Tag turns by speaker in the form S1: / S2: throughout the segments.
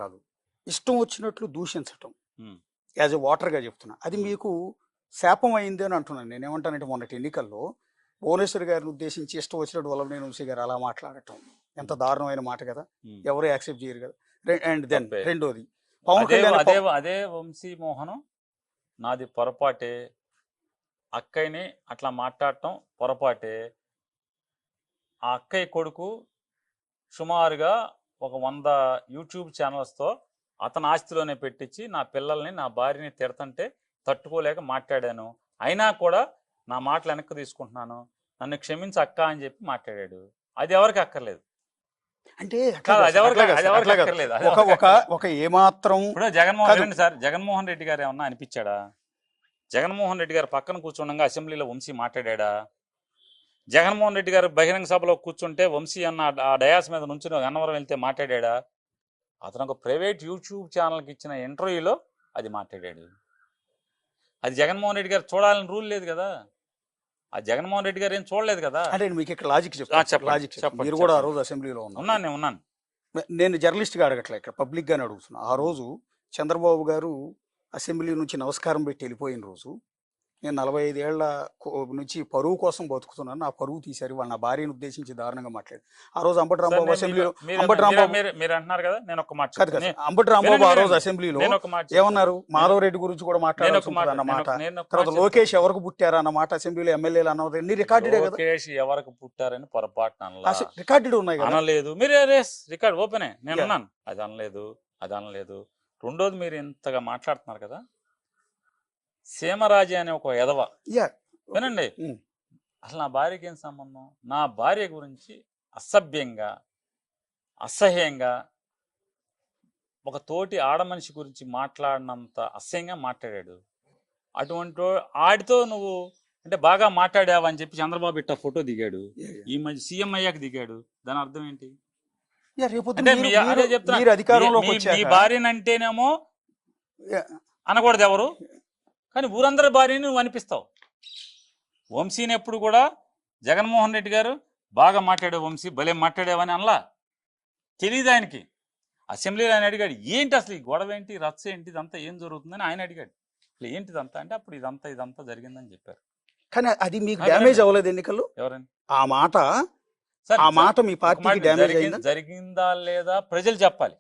S1: కాదు. ఇష్టం వచ్చినట్లు దూషించటం.
S2: హ్మ్.
S1: యాజ్ ఎ వాటర్‌గా చెప్తున్నా. అది
S2: హ్మ్.
S1: మీకు శాపం అయింది అని అంటున్నాను. నేనేమంటానంటే మొన్నటి ఎన్నికల్లో భువనేశ్వర్ గారిని ఉద్దేశించి ఇష్టం వచ్చినట్టు వల్లభనేని వంశీ గారు అలా మాట్లాడటం. ఎంత
S2: హ్మ్.
S1: దారుణమైన మాట కదా!
S2: హ్మ్.
S1: ఎవరు యాక్సెప్ట్ చేయరు కదా! అండ్ దెన్
S2: తప్పే.
S1: రెండోది పవన్
S2: అదే
S1: కళ్యాణ్
S2: అదే అదే వంశీ మోహనం నాది పొరపాటే. అక్కయ్యని అట్లా మాట్లాడటం పొరపాటే. ఆ అక్కయ్య కొడుకు సుమారుగా ఒక 100 యూట్యూబ్ ఛానల్స్‌తో అతని ఆస్తిలోనే పెట్టించి నా పిల్లల్ని, నా భార్యని తిడతంటే తట్టుకోలేక మాట్లాడాను. అయినా కూడా నా మాటలు వెనక్కి తీసుకుంటున్నాను. నన్ను క్షమించు అక్క అని చెప్పి మాట్లాడాడు. అది ఎవరికి అక్కర్లేదు.
S1: అంటే అట్లా
S2: కాదు
S1: కాదు
S2: అది
S1: సార్.
S2: ఎవరికి
S1: అట్లా కాదు
S2: అది
S1: సార్.
S2: ఎవరికి
S1: అట్లా కాదు.
S2: అక్కర్లేదు. అది
S1: ఒక
S2: ఎవరికి
S1: ఒక
S2: అక్కర్లేదు.
S1: ఒక ఏమాత్రం
S2: ఇప్పుడు జగన్మోహన్
S1: కాదు.
S2: వినండి సార్, జగన్మోహన్ రెడ్డి గారు ఏమన్నా అనిపించాడా? జగన్మోహన్ రెడ్డి గారు పక్కన కూర్చుండగా అసెంబ్లీలో వంశీ మాట్లాడాడా? జగన్మోహన్ రెడ్డి గారు బహిరంగ సభలో కూర్చుంటే వంశీ అన్న ఆ డయాస్ మీద నుంచుని అన్నవరం వెళ్తే మాట్లాడాడా? అతను ఒక ప్రైవేట్ యూట్యూబ్ ఛానల్కి ఇచ్చిన ఇంటర్వ్యూలో అది మాట్లాడాడు. అది జగన్మోహన్ రెడ్డి గారు చూడాలని రూల్ లేదు కదా. ఆ జగన్మోహన్ రెడ్డి గారు ఏం చూడలేదు కదా.
S1: అంటే మీకు ఇక్కడ లాజిక్ చెప్తాను సార్.
S2: చెప్పండి
S1: లాజిక్ చెప్తాను.
S2: చెప్పండి
S1: మీరు కూడా ఆ
S2: చెప్పండి.
S1: రోజు అసెంబ్లీలో ఉన్నారు.
S2: ఉన్నాను నేను ఉన్నాను.
S1: నేను జర్నలిస్ట్‌గా అడగట్లే, ఇక్కడ పబ్లిక్‌గానే అడుగుతున్నా. ఆ రోజు చంద్రబాబు గారు అసెంబ్లీ నుంచి నమస్కారం పెట్టి వెళ్ళిపోయిన రోజు, నేను 45 ఏళ్ల నుంచి పరువు కోసం బతుకుతున్నాను. నా పరువు తీశారు. వాళ్ళు నా భార్యను ఉద్దేశించి దారుణంగా మాట్లాడారు. ఆ రోజు అంబటి
S2: సార్
S1: రాంబాబు
S2: నేను
S1: అసెంబ్లీలో
S2: మీరు
S1: అంబటి
S2: మీరు
S1: రాంబాబు
S2: మీరు మీరు అంటున్నారు కదా, నేను ఒక మాట
S1: కాదు
S2: చెప్తాను.
S1: సార్. అంబటి రాంబాబు
S2: వినండి
S1: ఆ రోజు
S2: వినండి,
S1: అసెంబ్లీలో
S2: నేను ఒక మాట చెప్తాను.
S1: ఏమన్నారు? మాధవరెడ్డి గురించి కూడా
S2: నేను
S1: మాట్లాడాల్సి
S2: ఒక
S1: ఉంటుంది
S2: మాట
S1: అన్నమాట.
S2: నేను ఒక మాట
S1: తర్వాత
S2: చెప్తాను.
S1: లోకేష్ ఎవరికి పుట్టారు అన్న మాట అసెంబ్లీలో ఎమ్మెల్యేలు అన్నది అన్ని రికార్డెడే కదా.
S2: లోకేష్ ఎవరికి పుట్టారని పొరపాటున అనలా.
S1: రికార్డెడ్ ఉన్నాయి కదా.
S2: అనలేదు. మీరే రేస్ రికార్డ్ ఓపెనే, నేను
S1: యా
S2: ఉన్నాను. అది అనలేదు, అది అనలేదు. రెండోది మీరు ఇంతగా మాట్లాడుతున్నారు కదా, సీమరాజు అనే ఒక ఎదవ.
S1: యా
S2: వినండి,
S1: ఉమ్.
S2: అసలు నా భార్యకి ఏం సంబంధం? నా భార్య గురించి అసభ్యంగా, అసహ్యంగా, ఒక తోటి ఆడమనిషి గురించి మాట్లాడినంత అసహ్యంగా మాట్లాడాడు. అటువంటి ఆడితో నువ్వు అంటే బాగా మాట్లాడావని చెప్పి చంద్రబాబు ఇట్ట ఫోటో దిగాడు.
S1: Yeah yeah.
S2: ఈ మధ్య సీఎం అయ్యాక దిగాడు. దాని అర్థం ఏంటి?
S1: యా రేపొద్దున
S2: అంటే
S1: మీరు
S2: అదే
S1: మీరు
S2: చెప్తున్నా,
S1: మీరు అధికారంలోకి
S2: మీ మీ
S1: వచ్చాక
S2: భార్యని అంటేనేమో
S1: యా,
S2: అనకూడదు ఎవరు, కానీ ఊరందరి భార్యని నువ్వు అనిపిస్తావు. వంశీని ఎప్పుడు కూడా జగన్మోహన్ రెడ్డి గారు బాగా మాట్లాడే వంశీ భలే మాట్లాడేవని అనలా. తెలియదు ఆయనకి. అసెంబ్లీలో ఆయన అడిగాడు, ఏంటి అసలు ఈ గొడవ ఏంటి, రచ్చ ఏంటి, ఇదంతా ఏం జరుగుతుందని ఆయన అడిగాడు. అసలు ఏంటిదంతా అంటే అప్పుడు ఇదంతా జరిగిందని చెప్పారు.
S1: కానీ అది మీకు
S2: వినండి.
S1: డ్యామేజ్ అవ్వలేదు ఎన్నికల్లో?
S2: ఎవరండి
S1: ఆ మాట
S2: సార్?
S1: ఆ మాట మీ
S2: ఒక మాట,
S1: పార్టీకి డ్యామేజ్ అయిందా?
S2: జరిగిందా లేదా ప్రజలు చెప్పాలి.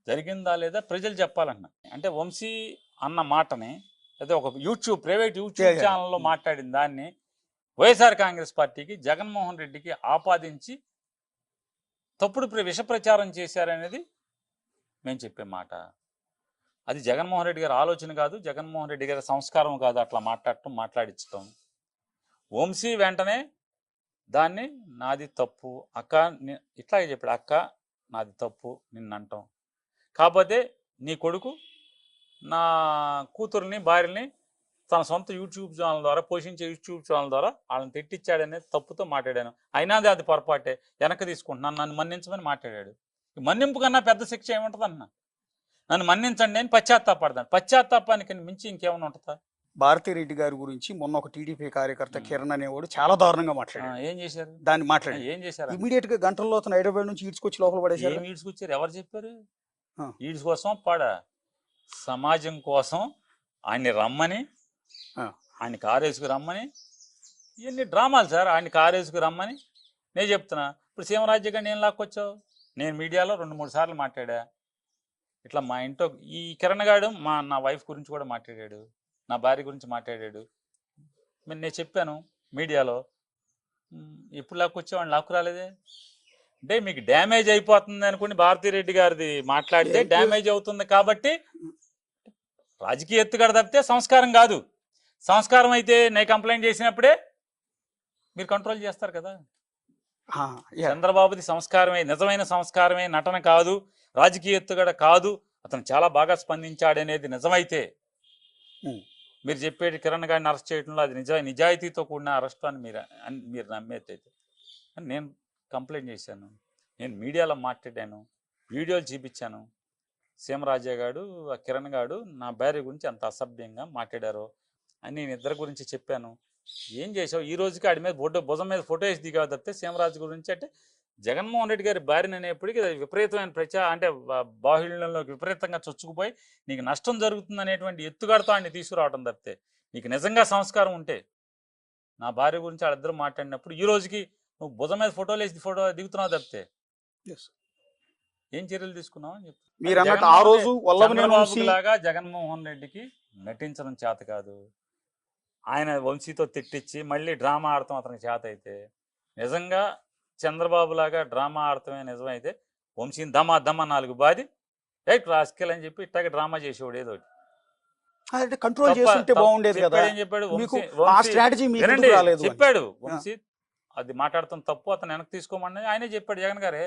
S2: జరిగిందా లేదా ప్రజలు చెప్పాలన్నా అంటే వంశీ అన్న మాటని అదే ఒక ప్రైవేట్
S1: యా
S2: యూట్యూబ్
S1: యా.
S2: ఛానల్లో మాట్లాడిన దాన్ని వైఎస్ఆర్ కాంగ్రెస్ పార్టీకి జగన్మోహన్ రెడ్డికి ఆపాదించి తప్పుడు విష ప్రచారం చేశారనేది మేము చెప్పే మాట. అది జగన్మోహన్ రెడ్డి గారి ఆలోచన కాదు, జగన్మోహన్ రెడ్డి గారి సంస్కారం కాదు అట్లా మాట్లాడించడం. వంశీ వెంటనే దాన్ని నాది తప్పు అక్క, ఇట్లాగే చెప్పాడు, అక్క నాది తప్పు నిన్నంటాం. కాకపోతే నీ కొడుకు నా కూతుర్ని భార్యని తన సొంత యూట్యూబ్ ఛానల్ ద్వారా పోషించే యూట్యూబ్ ఛానల్ ద్వారా వాళ్ళని తిట్టించాడనే తప్పుతో మాట్లాడాను. అయినా అది పొరపాటే, వెనక్కి తీసుకుంటున్నాను, నన్ను మన్నించమని మాట్లాడాడు. మన్నింపు కన్నా పెద్ద శిక్ష ఏముంటుంది అన్న? నన్ను మన్నించండి నేను పశ్చాత్తాపడతాను. పశ్చాత్తాపానికి మించి ఇంకేమైనా ఉంటుందా?
S1: భారతిరెడ్డి గారి గురించి మొన్న ఒక టీడీపీ కార్యకర్త కిరణ్ అనేవాడు చాలా దారుణంగా మాట్లాడాడు.
S2: ఏం చేశారు?
S1: దాన్ని మాట్లాడాడు.
S2: ఏం చేశారు?
S1: ఇమీడియట్ గా గంటల్లో అతను హైదరాబాద్ నుంచి ఈడ్చుకొచ్చి లోపల పడేశారు.
S2: ఏం ఈడ్చుకొచ్చారు? ఎవరు చెప్పారు?
S1: ఆ.
S2: ఈడ్స్ కోసం పాడా సమాజం కోసం ఆయన్ని రమ్మని,
S1: ఆ.
S2: ఆయన కారేసుకు రమ్మని, ఇవన్నీ డ్రామాలు సార్. ఆయన కారేసుకు రమ్మని నేను చెప్తున్నా. ఇప్పుడు సీమరాజ్య గారిని ఏం లాక్కొచ్చావు? నేను మీడియాలో 2-3 సార్లు మాట్లాడా. ఇట్లా మా ఇంట్లో ఈ కిరణ్ గాడు నా వైఫ్ గురించి కూడా మాట్లాడాడు, నా భార్య గురించి మాట్లాడాడు. నేను చెప్పాను మీడియాలో. ఎప్పుడు లాక్కొచ్చావు? లాక్కు రాలేదే. అంటే మీకు డ్యామేజ్ అయిపోతుంది అనుకుని భారతిరెడ్డి గారిది మాట్లాడితే డ్యామేజ్ అవుతుంది కాబట్టి రాజకీయ ఎత్తుగడ తప్పితే సంస్కారం కాదు. సంస్కారం అయితే నేను కంప్లైంట్ చేసినప్పుడే మీరు కంట్రోల్ చేస్తారు కదా. చంద్రబాబుది సంస్కారమే, నిజమైన సంస్కారమే, నటన కాదు, రాజకీయ ఎత్తుగడ కాదు, అతను చాలా బాగా స్పందించాడనేది నిజమైతే మీరు చెప్పేది కిరణ్ గారిని అరెస్ట్ చేయడంలో అది నిజాయితీతో కూడిన అరెస్ట్ అని మీరు నమ్మేదైతే. నేను కంప్లైంట్ చేశాను, నేను మీడియాలో మాట్లాడాను, వీడియోలు చూపించాను. సీమరాజయ్య గారు ఆ కిరణ్ గారు నా భార్య గురించి అంత అసభ్యంగా మాట్లాడారో అని నేను ఇద్దరి గురించి చెప్పాను. ఏం చేసావు? ఈ రోజుకి ఆడి మీద భుజం మీద ఫోటో వేసి దిగావు తప్పితే సీమరాజు గురించి అంటే జగన్మోహన్ రెడ్డి గారి భార్యను అనేప్పటికీ అది విపరీతమైన అంటే బాహుళ్యంలోకి విపరీతంగా చొచ్చుకుపోయి నీకు నష్టం జరుగుతుంది అనేటువంటి ఎత్తుగడతో ఆయన్ని తీసుకురావడం తప్పితే నీకు నిజంగా సంస్కారం ఉంటే నా భార్య గురించి వాళ్ళిద్దరూ మాట్లాడినప్పుడు ఈ రోజుకి నువ్వు భుజం మీద ఫోటోలు వేసి ఫోటో దిగుతున్నావు తప్పితే ఏం చర్యలు తీసుకున్నావు అని చెప్పి
S1: మీరు అన్నట్టు ఆ రోజు వల్లభనేని వంశీ
S2: లాగా జగన్మోహన్ రెడ్డికి నటించడం చేత కాదు, ఆయన వంశీతో తిట్టించి మళ్ళీ డ్రామా ఆడటం అతనికి చేత అయితే, నిజంగా చంద్రబాబు లాగా డ్రామా ఆడటమే నిజమైతే వంశీని దమా 4 బాది రాసుకెళ్ళి అని చెప్పి ఇట్లాగే డ్రామా చేసేవాడు ఏదో
S1: అంటే కంట్రోల్ చేస్తుంటే బాగుండేది కదా.
S2: ఏం చెప్పాడు
S1: మీకు ఆ స్ట్రాటజీ మీకు
S2: వినండి,
S1: ఎందుకు రాలేదు అని.
S2: చెప్పాడు వంశీ అది మాట్లాడతాం తప్పు, అతను వెనక్కి తీసుకోమని ఆయనే చెప్పాడు జగన్ గారే.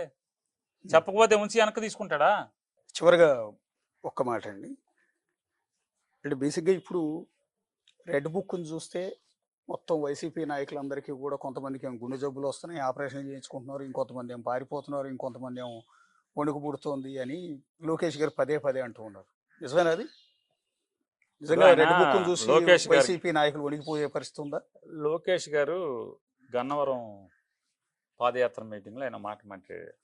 S2: చెప్పకపోతే వంశీ వెనక్కి తీసుకుంటాడా?
S1: చివరిగా ఒక్క మాట అండి, అంటే బేసిక్గా ఇప్పుడు రెడ్ బుక్ని చూస్తే మొత్తం వైసీపీ నాయకులందరికీ కూడా కొంతమందికి ఏమో గుండె జబ్బులు వస్తున్నాయి, ఆపరేషన్ చేయించుకుంటున్నారు, ఇంకొంతమంది ఏమో పారిపోతున్నారు, ఇంకొంతమంది ఏమో వణుకు పుడుతోంది అని లోకేష్ గారు పదే అంటూ ఉన్నారు. నిజమేనా అది? నిజంగా రెడ్ బుక్ని చూసి
S2: లోకేష్ గారు-
S1: వైసీపీ నాయకులు వణికిపోయే పరిస్థితి ఉందా?
S2: లోకేష్ గారు గన్నవరం పాదయాత్ర మీటింగ్లో ఆయన మాట మాట్లాడాడు.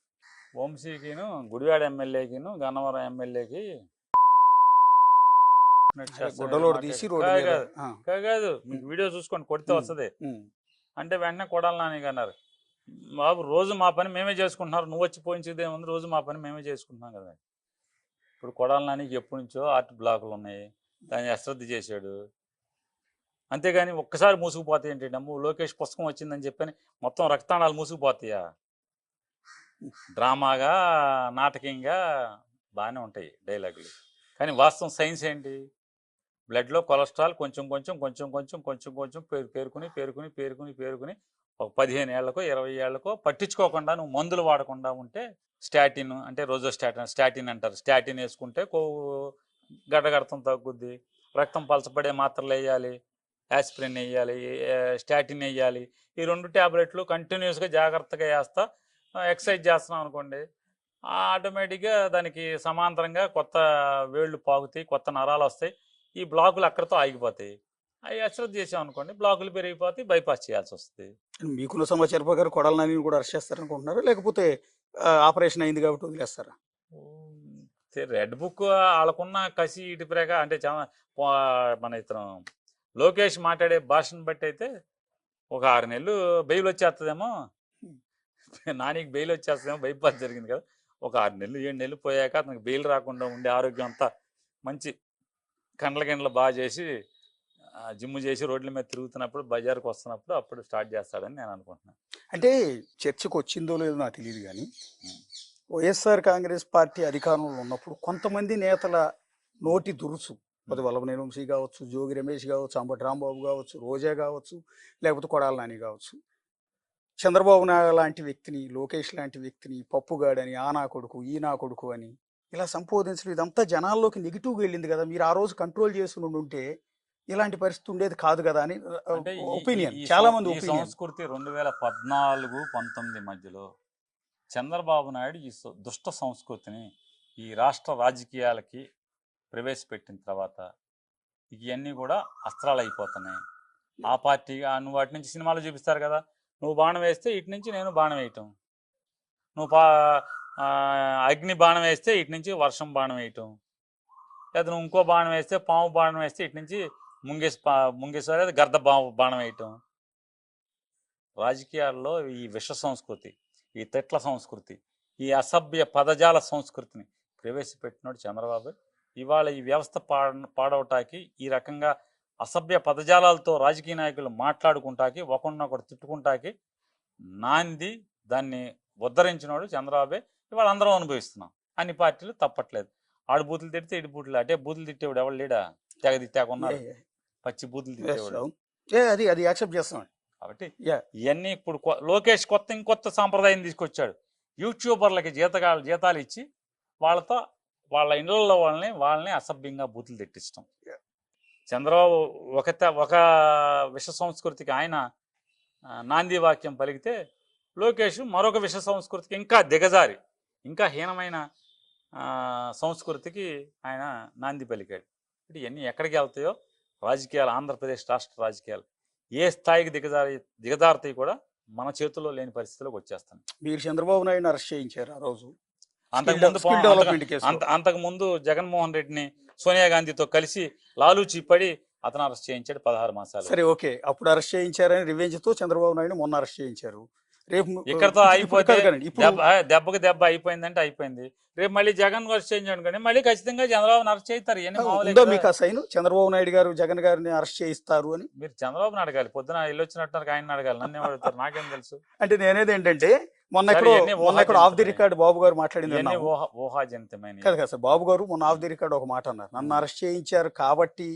S2: వంశీకిను గుడివాడ ఎమ్మెల్యేకిను గన్నవరం ఎమ్మెల్యేకి
S1: గుడ్డలోడు తీసి రోడ్డు మీద
S2: కాదు, మీకు వీడియో చూసుకొని కొడితే వస్తుంది
S1: ఉమ్.
S2: అంటే వెంటనే కొడాలి నాని అన్నారు, బాబు రోజు మా పని మేమే చేసుకుంటున్నారు, నువ్వు వచ్చి పోయించేది ఏముంది, రోజు మా పని మేమే చేసుకుంటున్నాం కదా. ఇప్పుడు కొడాలి నానికి ఎప్పటి నుంచో ఆర్ట్ బ్లాకులు ఉన్నాయి, దాన్ని అశ్రద్ధ చేశాడు. అంతేగాని ఒక్కసారి మూసుకుపోతాయి ఏంటి, అమ్ము లోకేష్ పుస్తకం వచ్చిందని చెప్పని మొత్తం రక్తాణాలు మూసుకుపోతాయా? డ్రామాగా నాటకంగా బాగానే ఉంటాయి డైలాగులు, కానీ వాస్తవం సైన్స్ ఏంటి? బ్లడ్లో కొలెస్ట్రాల్ కొంచెం పేరుకుని ఒక 15 ఏళ్లకో 20 ఏళ్లకో పట్టించుకోకుండా నువ్వు మందులు వాడకుండా ఉంటే స్టాటిన్ అంటే స్టాటిన్ అంటారు, స్టాటిన్ వేసుకుంటే కొవ్వు గడ్డగడతం తగ్గుద్ది, రక్తం పలచబడే మాత్రలు వేయాలి, యాస్పిరిన్ వేయాలి, స్టాటిన్ వేయాలి, ఈ 2 ట్యాబ్లెట్లు కంటిన్యూస్గా జాగ్రత్తగా వేస్తా ఎక్సర్సైజ్ చేస్తున్నాం అనుకోండి, ఆటోమేటిక్గా దానికి సమాంతరంగా కొత్త వేళ్ళు పాగుతాయి, కొత్త నరాలు వస్తాయి, ఈ బ్లాకులు అక్కడితో ఆగిపోతాయి. అవి అశ్రద్ధ చేసాం అనుకోండి బ్లాకులు పెరిగిపోతే బైపాస్ చేయాల్సి వస్తుంది.
S1: మీకున్న సమాచారం ప్రకారం కొడాల నాని కూడా అరెస్ట్ చేస్తారనుకుంటున్నారా, లేకపోతే ఆపరేషన్ అయింది కాబట్టి వదిలేస్తారా?
S2: రెడ్ బుక్ వాళ్ళకున్న కసి ఇటు ప్రకారం అంటే మన ఇతను లోకేష్ మాట్లాడే భాషను బట్టి అయితే ఒక 6 నెలలు బెయిల్ వచ్చేస్తుందేమో, నానికి బెయిల్ వచ్చేస్తుందేమో, బైపాస్ జరిగింది కదా, ఒక 6 నెలలు 7 నెలలు పోయాక అతనికి బెయిల్ రాకుండా ఉండే ఆరోగ్యం అంతా మంచి కండ్ల బాగా చేసి జిమ్ చేసి రోడ్ల మీద తిరుగుతున్నప్పుడు బజార్కి వస్తున్నప్పుడు అప్పుడు స్టార్ట్ చేస్తాడని నేను అనుకుంటున్నాను.
S1: అంటే చర్చకు వచ్చిందో లేదో నాకు తెలియదు, కానీ వైఎస్ఆర్ కాంగ్రెస్ పార్టీ అధికారంలో ఉన్నప్పుడు కొంతమంది నేతల నోటి దురుసు, అది వల్లభనేని వంశీ కావచ్చు, జోగి రమేష్ కావచ్చు, అంబటి రాంబాబు కావచ్చు, రోజా కావచ్చు, లేకపోతే కొడాల నాని కావచ్చు, చంద్రబాబు నాయుడు లాంటి వ్యక్తిని, లోకేష్ లాంటి వ్యక్తిని పప్పుగాడని, ఆ నా కొడుకు ఈ నా కొడుకు అని ఇలా సంబోధించడం, ఇదంతా జనాల్లోకి నెగిటివ్గా వెళ్ళింది కదా. మీరు ఆ రోజు కంట్రోల్ చేసి ఉంటే ఇలాంటి పరిస్థితి ఉండేది కాదు కదా అని ఒపీనియన్, చాలా మంది ఒపీనియన్.
S2: సంస్కృతి 2014-19 మధ్యలో చంద్రబాబు నాయుడు ఈ దుష్ట సంస్కృతిని ఈ రాష్ట్ర రాజకీయాలకి ప్రవేశపెట్టిన తర్వాత ఇవన్నీ కూడా అస్త్రాలు అయిపోతున్నాయి. ఆ పార్టీగా నువ్వు వాటి నుంచి సినిమాలు చూపిస్తారు కదా, నువ్వు బాణం వేస్తే ఇటు నుంచి నేను బాణం వేయటం, నువ్వు అగ్ని బాణం వేస్తే ఇటు నుంచి వర్షం బాణం వేయటం, లేదా నువ్వు ఇంకో బాణం వేస్తే పాము బాణం వేస్తే ఇటు నుంచి ముంగేశ్వర గర్ద బాణం వేయటం. రాజకీయాల్లో ఈ విష సంస్కృతి, ఈ తిట్ల సంస్కృతి, ఈ అసభ్య పదజాల సంస్కృతిని ప్రవేశపెట్టినాడు చంద్రబాబు. ఇవాళ ఈ వ్యవస్థ పాడవటానికి, ఈ రకంగా అసభ్య పదజాలాలతో రాజకీయ నాయకులు మాట్లాడుకుంటాకి, ఒకరినొకరు తిట్టుకుంటాకి నాంది దాన్ని ఉద్ధరించినాడు చంద్రబాబే. ఇవాళ అందరం అనుభవిస్తున్నాం, అన్ని పార్టీలు తప్పట్లేదు. ఆడు బూతులు తిడితే ఇటు బూతులు, అంటే బూతులు తిట్టేవాడు ఎవరు లేడా? తెగదిట్టాకున్నారు, పచ్చి బూతులు తిట్టేవాడు.
S1: అది యాక్సెప్ట్ చేస్తాం.
S2: కాబట్టి ఇవన్నీ ఇప్పుడు లోకేష్ ఇంకొత్త సాంప్రదాయం తీసుకొచ్చాడు. యూట్యూబర్లకి జీతాలు ఇచ్చి వాళ్ళ ఇండ్లలో వాళ్ళని అసభ్యంగా బూతులు తిట్టిస్తాం. చంద్రబాబు ఒక విష సంస్కృతికి ఆయన నాంది వాక్యం పలికితే, లోకేష్ మరొక విష సంస్కృతికి ఇంకా దిగజారి ఇంకా హీనమైన సంస్కృతికి ఆయన నాంది పలికాడు. అంటే ఇవన్నీ ఎక్కడికి వెళ్తాయో రాజకీయాలు, ఆంధ్రప్రదేశ్ రాష్ట్ర రాజకీయాలు ఏ స్థాయికి దిగజారుతాయి కూడా మన చేతుల్లో లేని పరిస్థితిలోకి వచ్చేస్తాను.
S1: మీరు చంద్రబాబు నాయుడుని అరెస్ట్ చేయించారు ఆ రోజు
S2: అంతకుముందు
S1: స్కిల్ డెవలప్మెంట్ కేసు.
S2: అంతకుముందు జగన్మోహన్ రెడ్డిని సోనియా గాంధీతో కలిసి లాలూచి పడి అతను అరెస్ట్ చేయించాడు 16 మాసాలు.
S1: సరే, ఓకే, అప్పుడు అరెస్ట్ చేయించారని రివెంజ్ తో చంద్రబాబు నాయుడు మొన్న అరెస్ట్ చేయించారు. రేపు
S2: ఇక్కడతో అయిపోతే
S1: ఇప్పుడు
S2: దెబ్బకి దెబ్బ అయిపోయిందంటే అయిపోయింది. రేపు మళ్ళీ జగన్ అరెస్ట్ చేయించాడు కానీ మళ్ళీ ఖచ్చితంగా చంద్రబాబు అరెస్ట్ చేస్తారు. ఇవన్నీ మామూలే
S1: ఉందో
S2: కదా.
S1: మీకు ఆ సైన్ చంద్రబాబు నాయుడు గారు జగన్ గారిని అరెస్ట్ చేయిస్తారు అని?
S2: మీరు చంద్రబాబుని అడగాలి, పొద్దున వెళ్ళొచ్చినట్టు ఆయన అడగాలి, నన్ను అడుగుతారు, నాకేం తెలుసు.
S1: అంటే నేనేది ఏంటంటే మొన్న
S2: సరే,
S1: ఎక్కడో
S2: ఇవన్నీ
S1: ఆఫ్ ది రికార్డ్ బాబు గారు మాట్లాడింది
S2: ఇవన్నీ
S1: విన్నాము.
S2: ఊహాజనితమైన.
S1: కాదు కదా సార్, బాబు గారు మొన్న ఆఫ్ ది రికార్డ్ ఒక మాట అన్నారు, నన్ను అరెస్ట్ చేయించారు కాబట్టి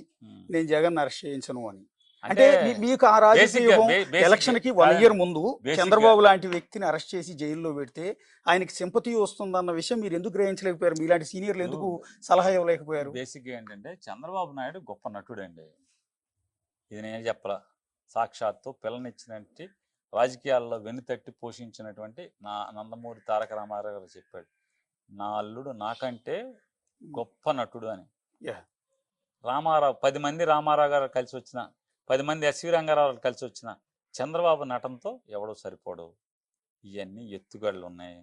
S1: నేను జగన్ అరెస్ట్ చేయించను అని. అంటే మీకు ఆ రాజకీయం ఎలక్షన్ కి 1 year ముందు చంద్రబాబు లాంటి వ్యక్తిని అరెస్ట్ చేసి జైల్లో పెడితే ఆయనకి సింపతి వస్తుందన్న విషయం మీరు ఎందుకు గ్రహించలేకపోయారు? మీలాంటి సీనియర్లు ఎందుకు సలహా ఇవ్వలేకపోయారు?
S2: బేసిక్ గా ఏంటంటే చంద్రబాబు నాయుడు గొప్ప నటుడు అండి. ఇది నేను చెప్పలా, సాక్షాత్తు పిల్లనిచ్చినట్టు రాజకీయాల్లో వెన్నుతట్టి పోషించినటువంటి నా నందమూరి తారక రామారావు గారు చెప్పాడు, నా అల్లుడు నాకంటే గొప్ప నటుడు అని. రామారావు 10 మంది రామారావు గారు కలిసి వచ్చిన, 10 మంది ఎస్వి రంగారావు గారు కలిసి వచ్చిన చంద్రబాబు నటనతో ఎవడో సరిపోడు. ఇవన్నీ ఎత్తుగడలు ఉన్నాయి,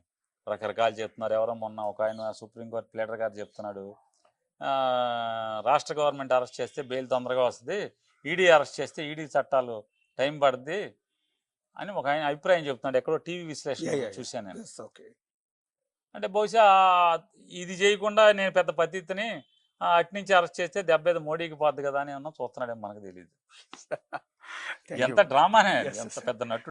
S2: రకరకాలు చెప్తున్నారు. ఎవరో మొన్న ఒక ఆయన సుప్రీంకోర్టు ప్లేటర్ గారు చెప్తున్నాడు, రాష్ట్ర గవర్నమెంట్ అరెస్ట్ చేస్తే బెయిల్ తొందరగా వస్తుంది, ఈడీ అరెస్ట్ చేస్తే ఈడీ చట్టాలు టైం పడుద్ది అని ఒక ఆయన అభిప్రాయం చెప్తున్నాడు. ఎక్కడో టీవీ విశ్లేషణ చూశాను నేను. అంటే బహుశా ఇది చేయకుండా నేను పెద్ద పద్ధతిని అట్నుంచి అరెస్ట్ చేస్తే దెబ్బేది మోడీకి పోద్ది కదా అని ఏమన్నా చూస్తున్నాడేమో మనకు తెలియదు. ఎంత డ్రామానే, ఎంత పెద్ద నటుడు.